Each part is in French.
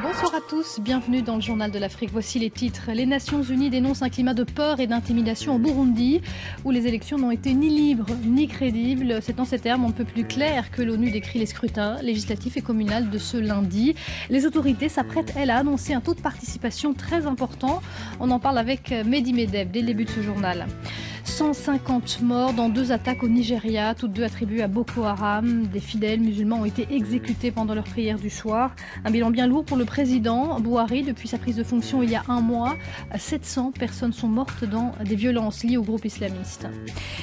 Bonsoir à tous, bienvenue dans le Journal de l'Afrique. Voici les titres. Les Nations Unies dénoncent un climat de peur et d'intimidation au Burundi, où les élections n'ont été ni libres ni crédibles. C'est en ces termes un peu plus clair que l'ONU décrit les scrutins législatifs et communaux de ce lundi. Les autorités s'apprêtent, elles, à annoncer un taux de participation très important. On en parle avec Mehdi Medeb dès le début de ce journal. 150 morts dans 2 attaques au Nigeria, toutes 2 attribuées à Boko Haram. Des fidèles musulmans ont été exécutés pendant leur prière du soir. Un bilan bien lourd pour le président Buhari. Depuis sa prise de fonction il y a un mois, 700 personnes sont mortes dans des violences liées au groupe islamiste.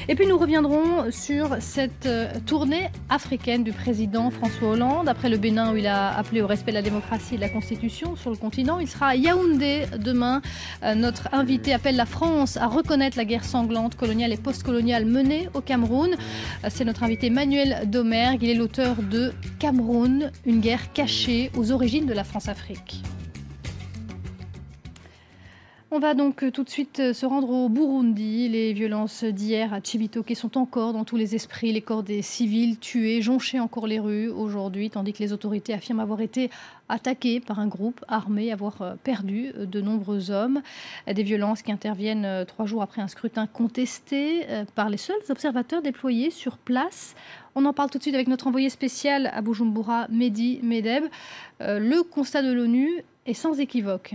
Et puis nous reviendrons sur cette tournée africaine du président François Hollande. Après le Bénin où il a appelé au respect de la démocratie et de la Constitution sur le continent, il sera à Yaoundé demain. Notre invité appelle la France à reconnaître la guerre sanglante coloniale et postcoloniale menée au Cameroun. C'est notre invité Manuel Domergue. Il est l'auteur de Cameroun, une guerre cachée aux origines de la France-Afrique. On va donc tout de suite se rendre au Burundi. Les violences d'hier à Cibitoke sont encore dans tous les esprits. Les corps des civils tués jonchaient encore les rues aujourd'hui, tandis que les autorités affirment avoir été attaquées par un groupe armé, avoir perdu de nombreux hommes. Des violences qui interviennent 3 jours après un scrutin contesté par les seuls observateurs déployés sur place. On en parle tout de suite avec notre envoyé spécial à Bujumbura, Mehdi Medeb. Le constat de l'ONU est sans équivoque.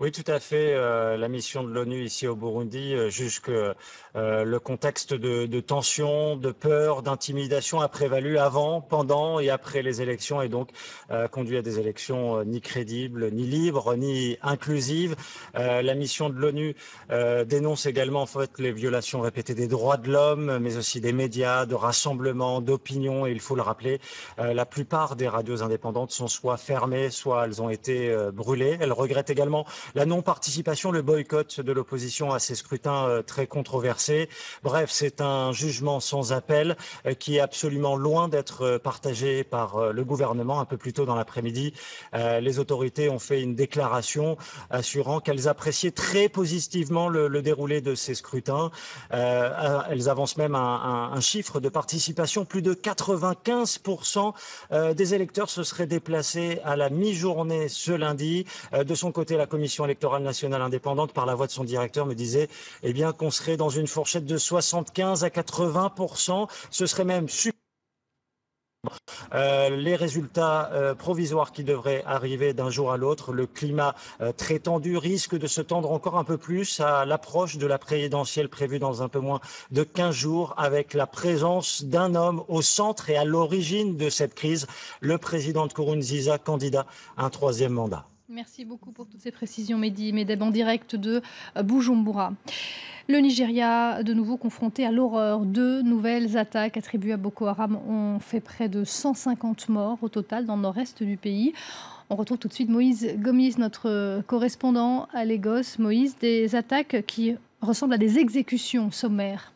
Oui, tout à fait. La mission de l'ONU ici au Burundi juge que le contexte de tension, de peur, d'intimidation a prévalu avant, pendant et après les élections et donc conduit à des élections ni crédibles, ni libres, ni inclusives. La mission de l'ONU dénonce également en fait les violations répétées des droits de l'homme, mais aussi des médias, de rassemblements, d'opinions. Et il faut le rappeler, la plupart des radios indépendantes sont soit fermées, soit elles ont été brûlées. Elle regrette également la non-participation, le boycott de l'opposition à ces scrutins très controversés. Bref, c'est un jugement sans appel qui est absolument loin d'être partagé par le gouvernement. Un peu plus tôt dans l'après-midi, les autorités ont fait une déclaration assurant qu'elles appréciaient très positivement le déroulé de ces scrutins. Elles avancent même un chiffre de participation. Plus de 95% des électeurs se seraient déplacés à la mi-journée ce lundi. De son côté, la Commission électorale nationale indépendante, par la voix de son directeur, me disait qu'on serait dans une fourchette de 75 à 80%. Ce serait même les résultats provisoires qui devraient arriver d'un jour à l'autre. Le climat très tendu risque de se tendre encore un peu plus à l'approche de la présidentielle prévue dans un peu moins de 15 jours, avec la présence d'un homme au centre et à l'origine de cette crise, le président Nkurunziza, candidat à un 3e mandat. Merci beaucoup pour toutes ces précisions, Mehdi Medeb, en direct de Bujumbura. Le Nigeria, de nouveau confronté à l'horreur. 2 nouvelles attaques attribuées à Boko Haram ont fait près de 150 morts au total dans le nord-est du pays. On retrouve tout de suite Moïse Gomis, notre correspondant à Lagos. Moïse, des attaques qui ressemblent à des exécutions sommaires.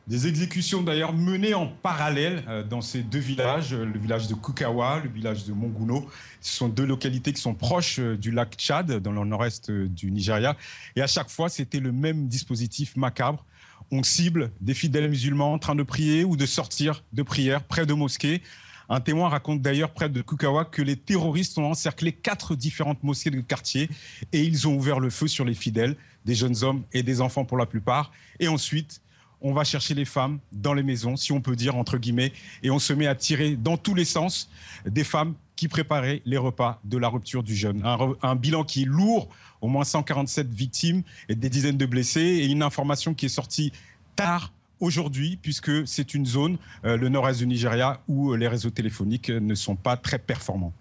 Des exécutions d'ailleurs menées en parallèle dans ces 2 villages, le village de Kukawa, le village de Monguno. Ce sont 2 localités qui sont proches du lac Tchad, dans le nord-est du Nigeria. Et à chaque fois, c'était le même dispositif macabre. On cible des fidèles musulmans en train de prier ou de sortir de prière près de mosquées. Un témoin raconte d'ailleurs près de Kukawa que les terroristes ont encerclé 4 différentes mosquées du quartier et ils ont ouvert le feu sur les fidèles, des jeunes hommes et des enfants pour la plupart. Et ensuite, on va chercher les femmes dans les maisons, si on peut dire, entre guillemets, et on se met à tirer dans tous les sens des femmes qui préparaient les repas de la rupture du jeûne. Un bilan qui est lourd, au moins 147 victimes et des dizaines de blessés, et une information qui est sortie tard aujourd'hui, puisque c'est une zone, le nord-est du Nigeria, où les réseaux téléphoniques ne sont pas très performants.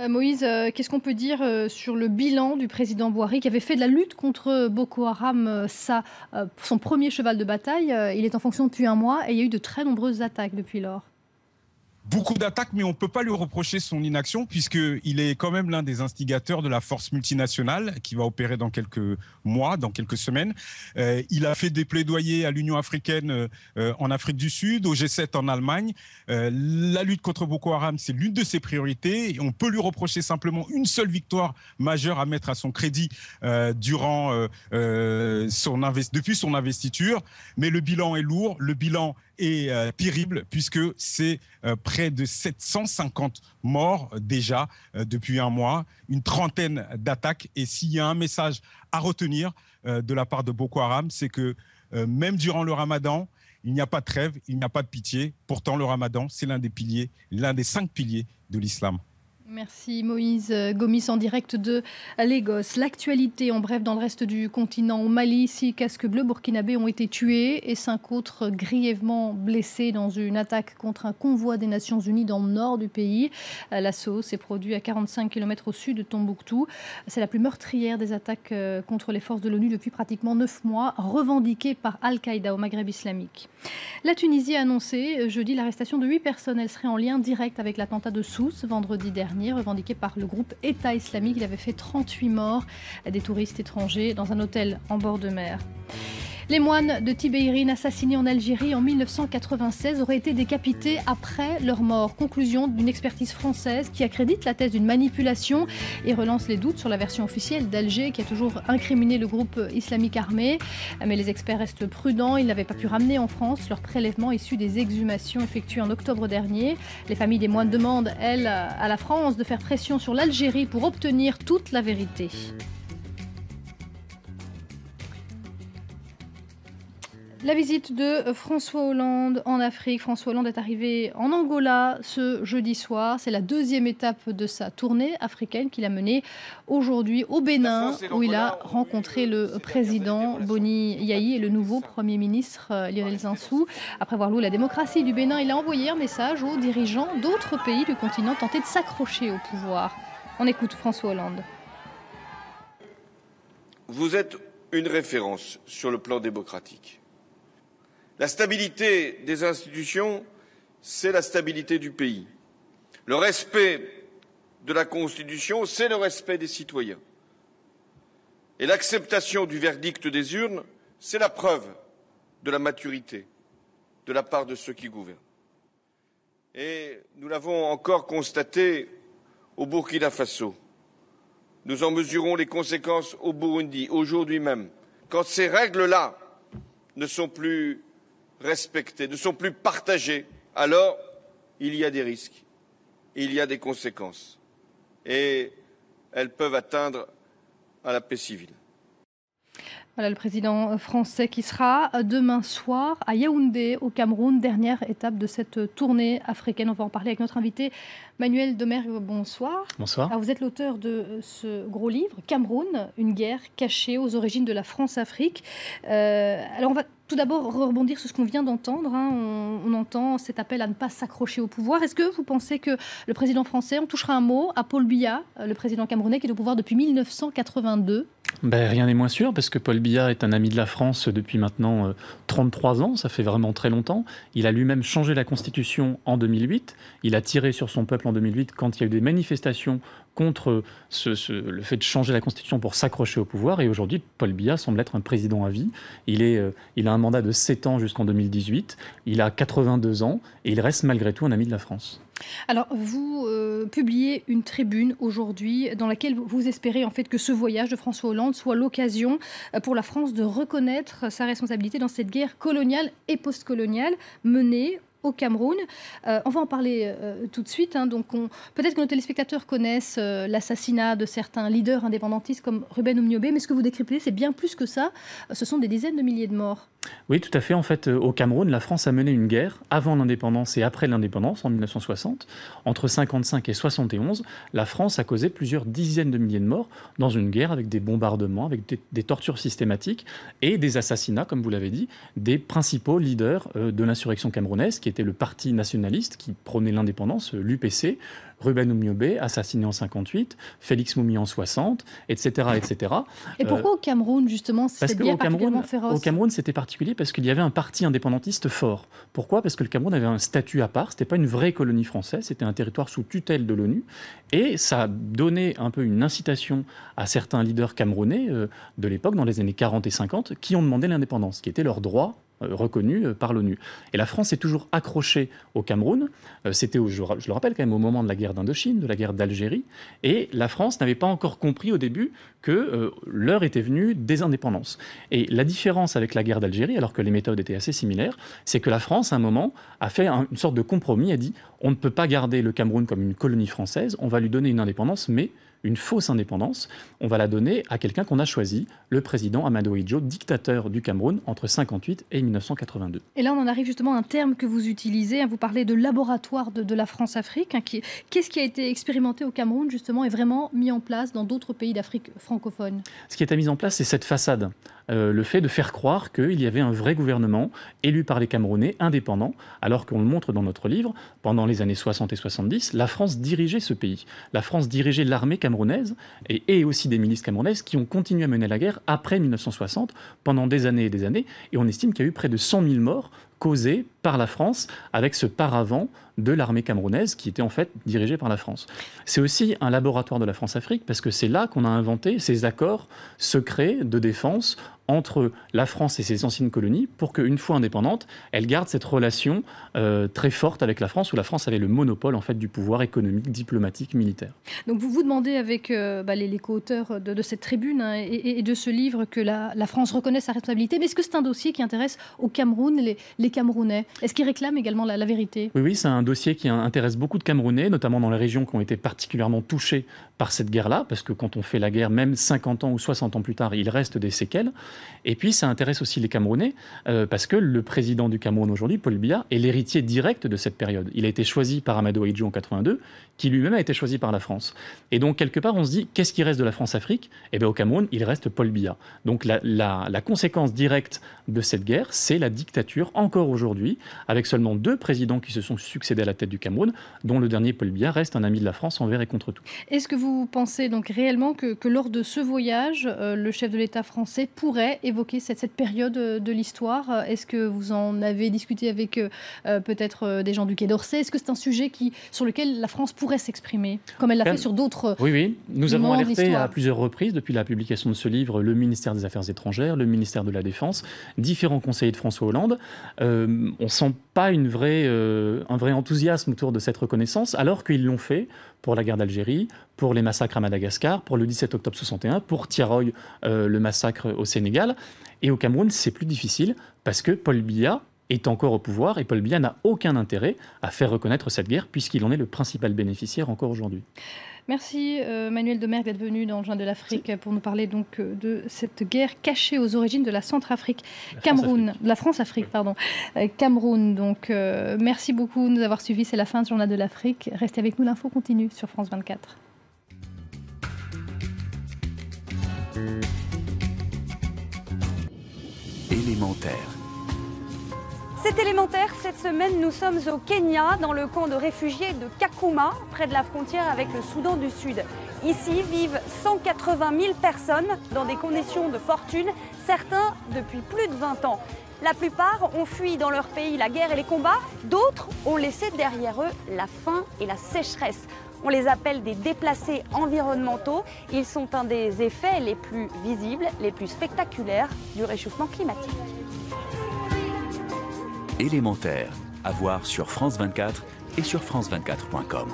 Moïse, qu'est-ce qu'on peut dire sur le bilan du président Buhari qui avait fait de la lutte contre Boko Haram son premier cheval de bataille? Il est en fonction depuis un mois et il y a eu de très nombreuses attaques depuis lors. Beaucoup d'attaques, mais on ne peut pas lui reprocher son inaction puisqu'il est quand même l'un des instigateurs de la force multinationale qui va opérer dans quelques mois, dans quelques semaines. Il a fait des plaidoyers à l'Union africaine en Afrique du Sud, au G7 en Allemagne. La lutte contre Boko Haram, c'est l'une de ses priorités. Et on peut lui reprocher simplement une seule victoire majeure à mettre à son crédit depuis son investiture. Mais le bilan est lourd, le bilan est terrible puisque c'est près de 750 morts déjà depuis un mois, une trentaine d'attaques. Et s'il y a un message à retenir de la part de Boko Haram, c'est que même durant le Ramadan, il n'y a pas de trêve, il n'y a pas de pitié. Pourtant, le Ramadan, c'est l'un des 5 piliers de l'islam. Merci Moïse Gomis en direct de Lagos. L'actualité en bref dans le reste du continent. Au Mali, 6 casques bleus burkinabés ont été tués et 5 autres grièvement blessés dans une attaque contre un convoi des Nations Unies dans le nord du pays. L'assaut s'est produit à 45 km au sud de Tombouctou. C'est la plus meurtrière des attaques contre les forces de l'ONU depuis pratiquement 9 mois, revendiquée par Al-Qaïda au Maghreb islamique. La Tunisie a annoncé jeudi l'arrestation de 8 personnes. Elles seraient en lien direct avec l'attentat de Sousse vendredi dernier, revendiqué par le groupe État islamique. Il avait fait 38 morts, des touristes étrangers, dans un hôtel en bord de mer. Les moines de Tibérine assassinés en Algérie en 1996 auraient été décapités après leur mort. Conclusion d'une expertise française qui accrédite la thèse d'une manipulation et relance les doutes sur la version officielle d'Alger qui a toujours incriminé le groupe islamique armé. Mais les experts restent prudents. Ils n'avaient pas pu ramener en France leur prélèvement issu des exhumations effectuées en octobre dernier. Les familles des moines demandent, elles, à la France de faire pression sur l'Algérie pour obtenir toute la vérité. La visite de François Hollande en Afrique. François Hollande est arrivé en Angola ce jeudi soir. C'est la deuxième étape de sa tournée africaine qu'il a menée aujourd'hui au Bénin, où il a rencontré le président Boni Yayi et le nouveau Premier ministre Lionel Zinsou. Après avoir loué la démocratie du Bénin, il a envoyé un message aux dirigeants d'autres pays du continent tentés de s'accrocher au pouvoir. On écoute François Hollande. Vous êtes une référence sur le plan démocratique. La stabilité des institutions, c'est la stabilité du pays. Le respect de la Constitution, c'est le respect des citoyens. Et l'acceptation du verdict des urnes, c'est la preuve de la maturité de la part de ceux qui gouvernent. Et nous l'avons encore constaté au Burkina Faso. Nous en mesurons les conséquences au Burundi, aujourd'hui même. Quand ces règles-là ne sont plus respectées, ne sont plus partagées, alors il y a des risques, il y a des conséquences. Et elles peuvent atteindre à la paix civile. Voilà le président français qui sera demain soir à Yaoundé, au Cameroun, dernière étape de cette tournée africaine. On va en parler avec notre invité Manuel Domergue. Bonsoir. Bonsoir. Alors vous êtes l'auteur de ce gros livre, Cameroun, une guerre cachée aux origines de la France-Afrique. Alors on va tout d'abord rebondir sur ce qu'on vient d'entendre. On entend cet appel à ne pas s'accrocher au pouvoir. Est-ce que vous pensez que le président français, on touchera un mot à Paul Biya, le président camerounais qui est au pouvoir depuis 1982 ? Rien n'est moins sûr, parce que Paul Biya est un ami de la France depuis maintenant 33 ans, ça fait vraiment très longtemps. Il a lui-même changé la Constitution en 2008, il a tiré sur son peuple en 2008 quand il y a eu des manifestations contre le fait de changer la Constitution pour s'accrocher au pouvoir. Et aujourd'hui, Paul Biya semble être un président à vie. Il a un mandat de 7 ans jusqu'en 2018, il a 82 ans et il reste malgré tout un ami de la France. Alors, vous publiez une tribune aujourd'hui dans laquelle vous espérez en fait que ce voyage de François Hollande soit l'occasion pour la France de reconnaître sa responsabilité dans cette guerre coloniale et postcoloniale menée au Cameroun. On va en parler tout de suite. Donc peut-être que nos téléspectateurs connaissent l'assassinat de certains leaders indépendantistes comme Ruben Oumniobé, mais ce que vous décryptez, c'est bien plus que ça. Ce sont des dizaines de milliers de morts. Oui, tout à fait. En fait, au Cameroun, la France a mené une guerre avant l'indépendance et après l'indépendance, en 1960. Entre 1955 et 1971, la France a causé plusieurs dizaines de milliers de morts dans une guerre avec des bombardements, avec des tortures systématiques et des assassinats, comme vous l'avez dit, des principaux leaders de l'insurrection camerounaise, qui était le parti nationaliste qui prônait l'indépendance, l'UPC, Ruben Oumniobé, assassiné en 58, Félix Moumi en 60, etc. etc. Et pourquoi au Cameroun, justement, cette guerre particulièrement féroce ? Au Cameroun, c'était particulier parce qu'il y avait un parti indépendantiste fort. Pourquoi ? Parce que le Cameroun avait un statut à part, c'était pas une vraie colonie française, c'était un territoire sous tutelle de l'ONU, et ça a donné un peu une incitation à certains leaders camerounais de l'époque, dans les années 40 et 50, qui ont demandé l'indépendance, qui était leur droit reconnue par l'ONU. Et la France est toujours accrochée au Cameroun. C'était, je le rappelle quand même, au moment de la guerre d'Indochine, de la guerre d'Algérie. Et la France n'avait pas encore compris au début que l'heure était venue des indépendances. Et la différence avec la guerre d'Algérie, alors que les méthodes étaient assez similaires, c'est que la France, à un moment, a fait une sorte de compromis, a dit on ne peut pas garder le Cameroun comme une colonie française, on va lui donner une indépendance, mais une fausse indépendance, on va la donner à quelqu'un qu'on a choisi, le président Amadou Ahidjo, dictateur du Cameroun entre 1958 et 1982. Et là, on en arrive justement à un terme que vous utilisez, vous parlez de laboratoire de la France-Afrique. Qu'est-ce qui a été expérimenté au Cameroun, justement, et vraiment mis en place dans d'autres pays d'Afrique francophone? Ce qui est mis en place, c'est cette façade. Le fait de faire croire qu'il y avait un vrai gouvernement élu par les Camerounais, indépendant, alors qu'on le montre dans notre livre, pendant les années 60 et 70, la France dirigeait ce pays. La France dirigeait l'armée camerounaise et aussi des milices camerounaises qui ont continué à mener la guerre après 1960, pendant des années et des années. Et on estime qu'il y a eu près de 100 000 morts causés par la France avec ce paravent de l'armée camerounaise qui était en fait dirigée par la France. C'est aussi un laboratoire de la France-Afrique parce que c'est là qu'on a inventé ces accords secrets de défense entre la France et ses anciennes colonies pour qu'une fois indépendante, elle garde cette relation très forte avec la France où la France avait le monopole en fait du pouvoir économique, diplomatique, militaire. Donc vous vous demandez avec les co-auteurs de cette tribune et de ce livre que la France reconnaît sa responsabilité, mais est-ce que c'est un dossier qui intéresse au Cameroun les Camerounais? Est-ce qu'ils réclament également la vérité? Oui, c'est un dossier qui intéresse beaucoup de Camerounais, notamment dans les régions qui ont été particulièrement touchées par cette guerre-là, parce que quand on fait la guerre, même 50 ans ou 60 ans plus tard, il reste des séquelles. Et puis, ça intéresse aussi les Camerounais, parce que le président du Cameroun aujourd'hui, Paul Biya, est l'héritier direct de cette période. Il a été choisi par Amadou Ahidjo en 82, qui lui-même a été choisi par la France. Et donc, quelque part, on se dit, qu'est-ce qui reste de la France-Afrique? Eh bien, au Cameroun, il reste Paul Biya. Donc, la conséquence directe de cette guerre, c'est la dictature, encore aujourd'hui, avec seulement 2 présidents qui se sont succédés à la tête du Cameroun, dont le dernier, Paul Biya, reste un ami de la France envers et contre tout. Est-ce que vous pensez donc réellement que lors de ce voyage, le chef de l'État français pourrait évoquer cette période de l'histoire? Est-ce que vous en avez discuté avec peut-être des gens du Quai d'Orsay? Est-ce que c'est un sujet sur lequel la France pourrait s'exprimer, comme elle l'a fait sur d'autres Oui. Nous avons alerté à plusieurs reprises, depuis la publication de ce livre, le ministère des Affaires étrangères, le ministère de la Défense, différents conseillers de François Hollande. On ne sent pas un vrai enthousiasme autour de cette reconnaissance, alors qu'ils l'ont fait pour la guerre d'Algérie, pour les massacres à Madagascar, pour le 17 octobre 61, pour Tiaroy, le massacre au Sénégal. Et au Cameroun, c'est plus difficile parce que Paul Biya est encore au pouvoir et Paul Biya n'a aucun intérêt à faire reconnaître cette guerre puisqu'il en est le principal bénéficiaire encore aujourd'hui. Merci Manuel Domergue d'être venu dans le Journal de l'Afrique pour nous parler donc de cette guerre cachée aux origines de la Centrafrique, la France-Afrique, pardon, Cameroun. Donc merci beaucoup de nous avoir suivis. C'est la fin du Journal de l'Afrique. Restez avec nous, l'info continue sur France 24. Élémentaire. C'est élémentaire, cette semaine nous sommes au Kenya, dans le camp de réfugiés de Kakuma, près de la frontière avec le Soudan du Sud. Ici vivent 180 000 personnes dans des conditions de fortune, certains depuis plus de 20 ans. La plupart ont fui dans leur pays la guerre et les combats, d'autres ont laissé derrière eux la faim et la sécheresse. On les appelle des déplacés environnementaux. Ils sont un des effets les plus visibles, les plus spectaculaires du réchauffement climatique. Élémentaire, à voir sur France 24 et sur France24.com.